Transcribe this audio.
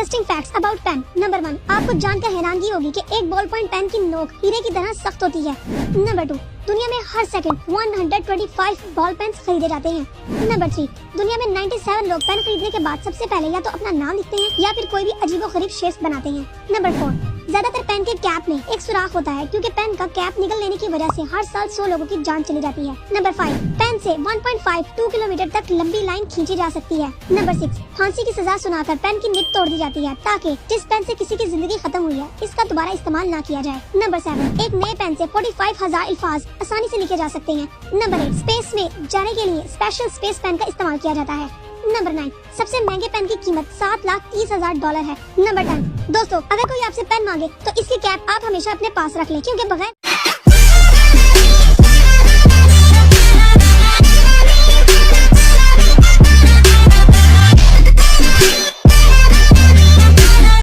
Interesting facts about pen. Number 1, आपको जानकर हैरानगी होगी कि एक बॉल पॉइंट पेन की नोक हीरे की तरह सख्त होती है। नंबर 2, दुनिया में हर सेकंड 125 बॉल पेन्स खरीदे जाते हैं। नंबर 3, दुनिया में 97 लोग पेन खरीदने के बाद सबसे पहले या तो अपना नाम लिखते हैं या फिर कोई भी अजीबोगरीब शेप्स बनाते हैं। नंबर 4, ज्यादातर पेन के कैप में एक सुराख होता है क्योंकि पेन का कैप निकल लेने की वजह से हर साल 100 लोगों की जान चली जाती है। नंबर 5, पेन से 1.52 किलोमीटर तक लंबी लाइन खींची जा सकती है। नंबर 6, फांसी की सजा सुनाकर पेन की निब तोड़ दी जाती है ताकि जिस पेन से किसी की जिंदगी खत्म हुई है इसका दोबारा इस्तेमाल ना किया जाए। नंबर 7, एक नए पेन से 45,000 अल्फाज आसानी से लिखे जा सकते हैं। नंबर 8, स्पेस में जाने के लिए स्पेशल स्पेस पेन का इस्तेमाल किया जाता है। नंबर 9, सबसे महंगे पेन की कीमत $7,30,000 है। नंबर 10, दोस्तों अगर कोई आपसे पेन मांगे तो इसकी कैप आप हमेशा अपने पास रख लें क्योंकि बगैर